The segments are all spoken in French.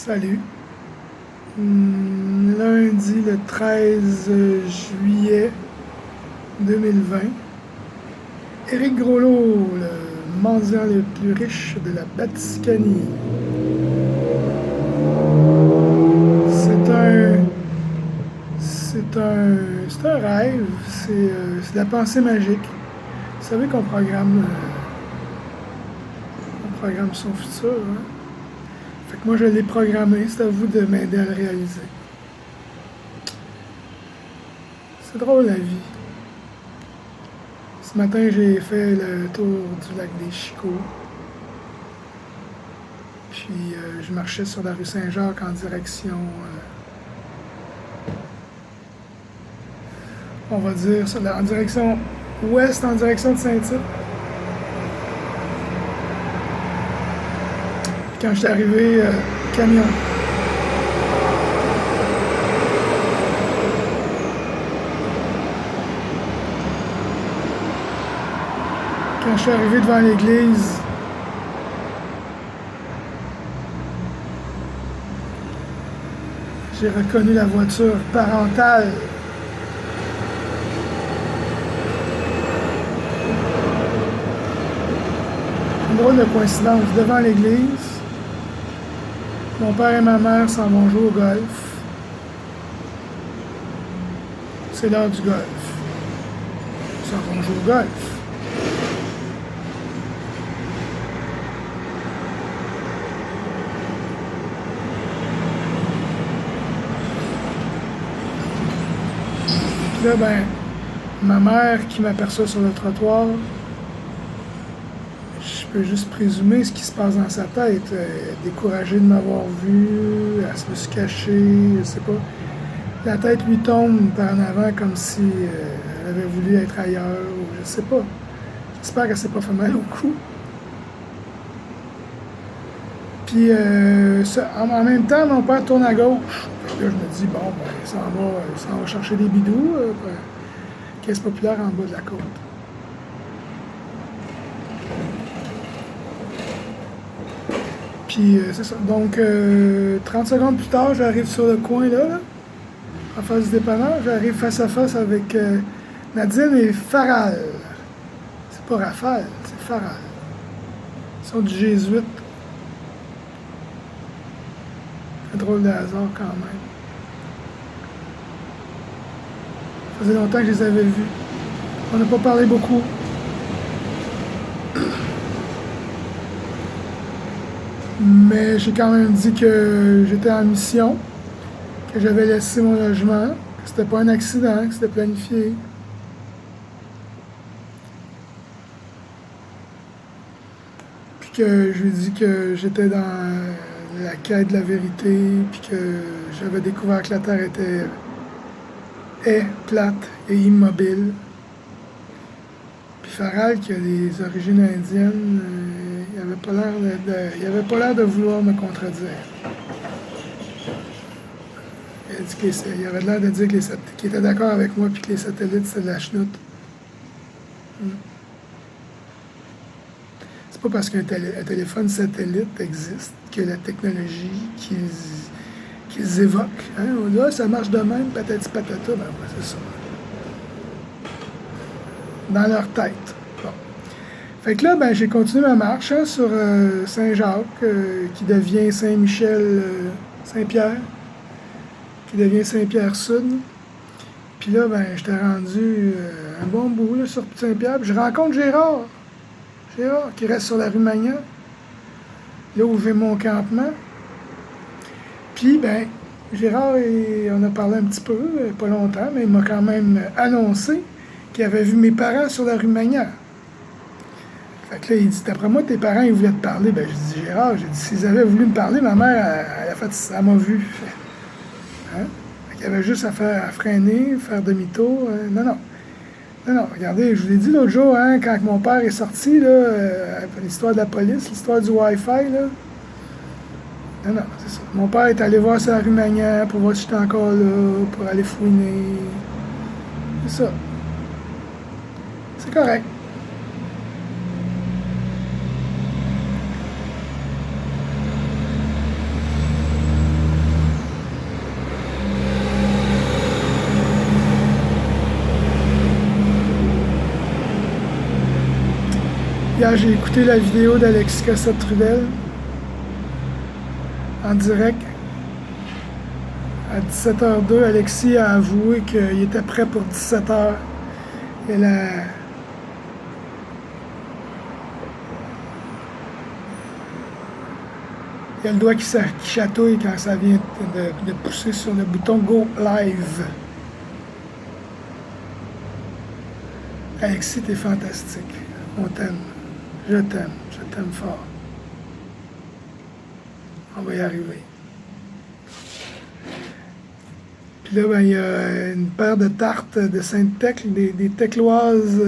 Salut. Lundi le 13 juillet 2020. Éric Groslot, le mendiant le plus riche de la Batiscanie. C'est un rêve, c'est de la pensée magique. Vous savez qu'on programme son futur, hein? Fait que moi je l'ai programmé, c'est à vous de m'aider à le réaliser. C'est drôle la vie. Ce matin j'ai fait le tour du lac des Chicots. Puis je marchais sur la rue Saint-Jacques en direction, on va dire, en direction ouest, en direction de Saint-Tite. Quand je suis arrivé, camion. Quand je suis arrivé devant l'église, j'ai reconnu la voiture parentale. Une drôle de coïncidence. Devant l'église, mon père et ma mère s'en vont jouer au golf. C'est l'heure du golf. Ils s'en vont jouer au golf. Puis là, ben, ma mère qui m'aperçoit sur le trottoir, je peux juste présumer ce qui se passe dans sa tête. Elle est découragée de m'avoir vu, elle se se cacher, je sais pas. La tête lui tombe par en avant comme si elle avait voulu être ailleurs, ou je sais pas. J'espère qu'elle s'est pas fait mal au cou. Puis en même temps, mon père tourne à gauche. Fait que là, je me dis, bon, ben, il s'en va chercher des bidous, caisse populaire en bas de la côte. Puis c'est ça. Donc, 30 secondes plus tard, j'arrive sur le coin là, en face du dépanneur. J'arrive face à face avec Nadine et Faral. C'est pas Raphaël, c'est Faral. Ils sont du jésuite. Un drôle de hasard quand même. Ça faisait longtemps que je les avais vus. On n'a pas parlé beaucoup. Mais j'ai quand même dit que j'étais en mission, que j'avais laissé mon logement, que c'était pas un accident, que c'était planifié. Puis que je lui ai dit que j'étais dans la quête de la vérité, puis que j'avais découvert que la Terre est plate et immobile. Puis Faral, qui a des origines indiennes, il avait pas l'air de vouloir me contredire. Il avait l'air de dire qu'il était d'accord avec moi puis que les satellites, c'est de la chenoute. C'est pas parce qu'un téléphone satellite existe que la technologie qu'ils évoquent. Hein? On dit, ah, ça marche de même, patati patata. Ben ouais, c'est ça. Dans leur tête. Bon. Fait que là, ben, j'ai continué ma marche sur Saint-Jacques, qui devient Saint-Michel, Saint-Pierre, qui devient Saint-Pierre-Sud. Puis là, ben, j'étais rendu un bon bout là, sur Saint-Pierre. Puis je rencontre Gérard. Gérard, qui reste sur la rue Magnan, là où j'ai mon campement. Puis, ben, Gérard, on a parlé un petit peu, pas longtemps, mais il m'a quand même annoncé qu'il avait vu mes parents sur la rue Magnan. Fait que là, il dit, d'après moi, tes parents, ils voulaient te parler. Ben, je dis, Gérard, j'ai dit, s'ils avaient voulu me parler, ma mère, elle m'a vu. Hein? Fait qu'il y avait juste à freiner, faire demi-tour. Non, regardez, je vous l'ai dit l'autre jour, hein, quand mon père est sorti, là, l'histoire de la police, l'histoire du Wi-Fi, là. Non, c'est ça. Mon père est allé voir sur la rue Magnan pour voir si j'étais encore là, pour aller fouiner. C'est ça. C'est correct. Hier, j'ai écouté la vidéo d'Alexis Cossette-Trudel en direct. À 17h02, Alexis a avoué qu'il était prêt pour 17h. Et là, il y a le doigt qui chatouille quand ça vient de pousser sur le bouton Go Live. Alexis, t'es fantastique. On t'aime. Je t'aime. Je t'aime fort. On va y arriver. Puis là, ben, il y a une paire de tartes de Sainte-Thècle, des Tecloises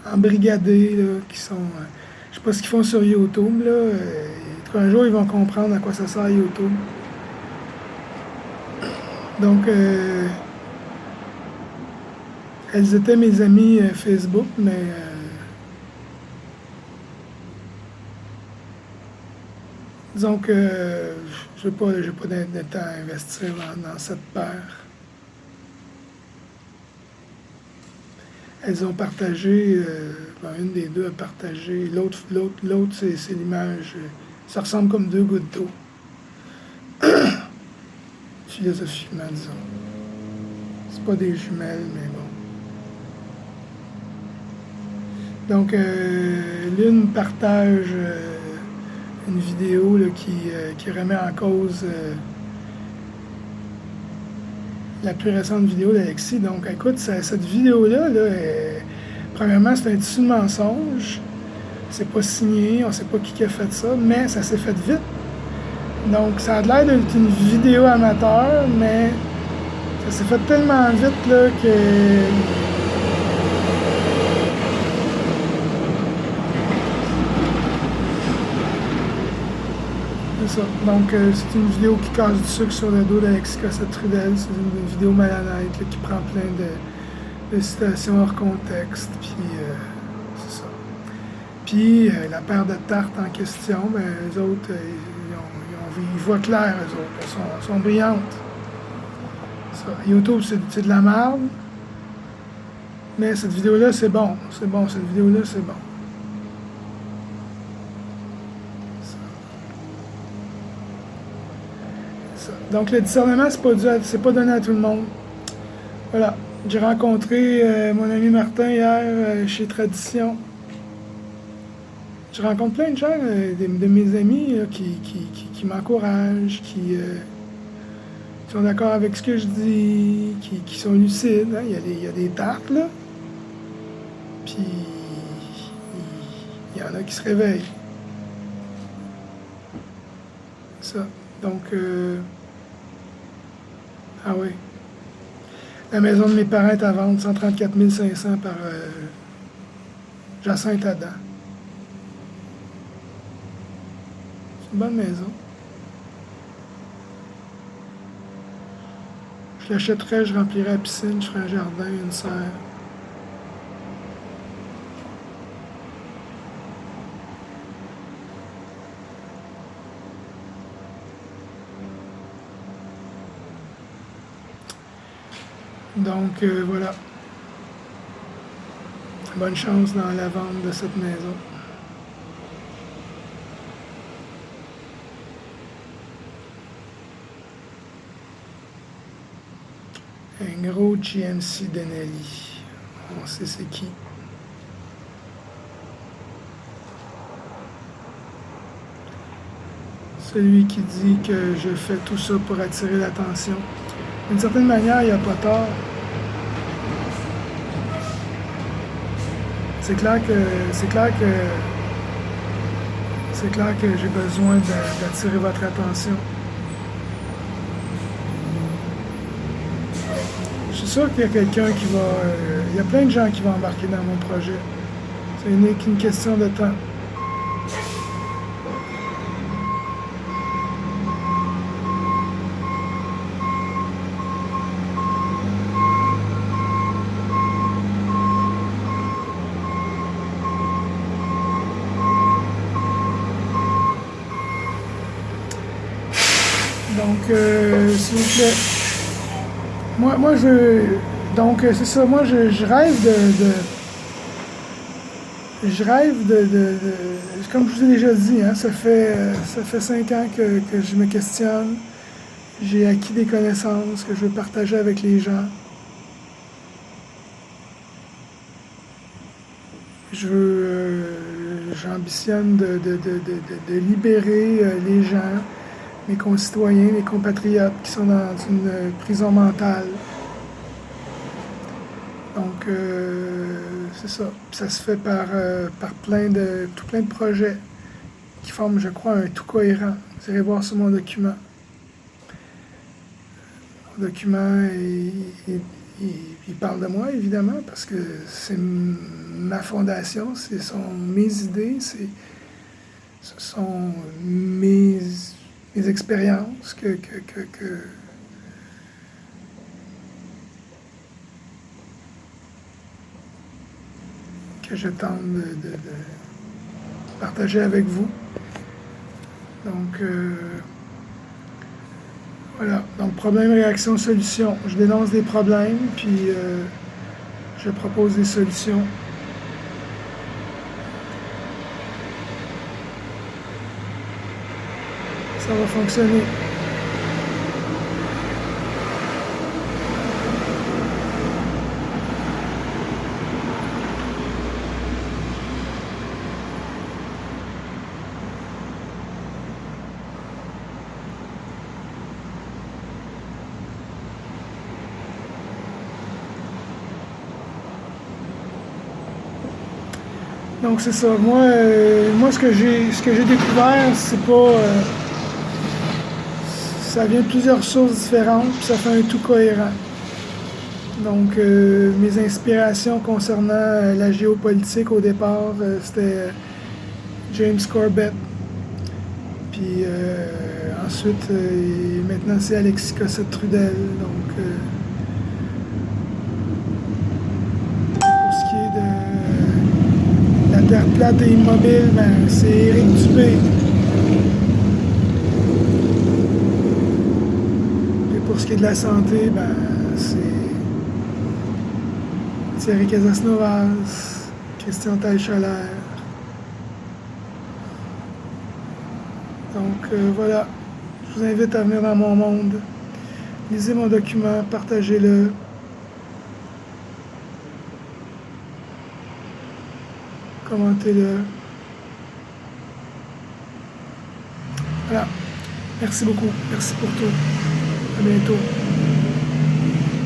embrigadées, là, qui sont... je sais pas ce qu'ils font sur YouTube, là. Un jour, ils vont comprendre à quoi ça sert YouTube. Donc, elles étaient mes amies Facebook, mais disons que je n'ai pas de temps à investir dans cette paire. Elles ont partagé, une des deux a partagé, l'autre c'est l'image, ça ressemble comme deux gouttes d'eau. Philosophiquement, disons. C'est pas des jumelles, mais bon. Donc, l'une partage une vidéo là, qui remet en cause la plus récente vidéo d'Alexis. Donc, écoute, cette vidéo-là, premièrement, c'est un tissu de mensonge. C'est pas signé, on sait pas qui a fait ça, mais ça s'est fait vite. Donc, ça a l'air d'être une vidéo amateur, mais ça s'est fait tellement vite là, que... C'est ça. Donc, c'est une vidéo qui casse du sucre sur le dos d'Alexis Cossette-Trudel. C'est une vidéo malhonnête là, qui prend plein de citations hors contexte. Puis, c'est ça. Puis, la paire de tartes en question, ben, les autres, ils voient clair, eux autres. Elles sont brillantes. Ça. YouTube, c'est de la merde. Mais cette vidéo-là, c'est bon. C'est bon, cette vidéo-là, c'est bon. Donc, le discernement, c'est pas donné à tout le monde. Voilà. J'ai rencontré mon ami Martin hier chez Tradition. Je rencontre plein de gens, de mes amis là, qui m'encouragent, qui sont d'accord avec ce que je dis, qui sont lucides. Hein. Il y a des tartes, là. Puis, il y en a qui se réveillent. Ça. Donc, ah oui. La maison de mes parents est à vendre, 134 500 par Jacinthe Adam. C'est une bonne maison. Je l'achèterais, je remplirais la piscine, je ferais un jardin, une serre. Donc, voilà. Bonne chance dans la vente de cette maison. Un gros GMC Denali. On sait c'est qui. Celui qui dit que je fais tout ça pour attirer l'attention. D'une certaine manière, il n'y a pas tort. C'est clair que j'ai besoin d'attirer votre attention. Je suis sûr qu'il y a quelqu'un qui va... il y a plein de gens qui vont embarquer dans mon projet. Ce n'est qu'une question de temps. Donc, s'il vous plaît, donc c'est ça, moi je rêve je rêve comme je vous ai déjà dit, hein, ça fait 5 ans que je me questionne. J'ai acquis des connaissances que je veux partager avec les gens. J'ambitionne de libérer les gens, mes concitoyens, mes compatriotes qui sont dans une prison mentale. Donc, c'est ça. Puis ça se fait par tout plein de projets qui forment, je crois, un tout cohérent. Vous irez voir sur mon document. Mon document, il parle de moi, évidemment, parce que c'est ma fondation, ce sont mes idées, ce sont mes expériences que je tente de partager avec vous. Donc, voilà. Donc, problème, réaction, solution. Je dénonce des problèmes, puis je propose des solutions. Ça va fonctionner. Donc c'est ça. Moi ce que j'ai découvert, c'est pas. Ça vient de plusieurs sources différentes, puis ça fait un tout cohérent. Donc mes inspirations concernant la géopolitique au départ, c'était James Corbett. Puis ensuite, maintenant c'est Alexis Cossette-Trudel. Donc pour ce qui est de la terre plate et immobile, ben, c'est Éric Dubé. Et pour ce qui est de la santé, ben, c'est Thierry Casasnovas, Christian Taillechaler. Donc voilà, je vous invite à venir dans mon monde. Lisez mon document, partagez-le. Commentez-le. Voilà. Merci beaucoup. Merci pour tout. À bientôt.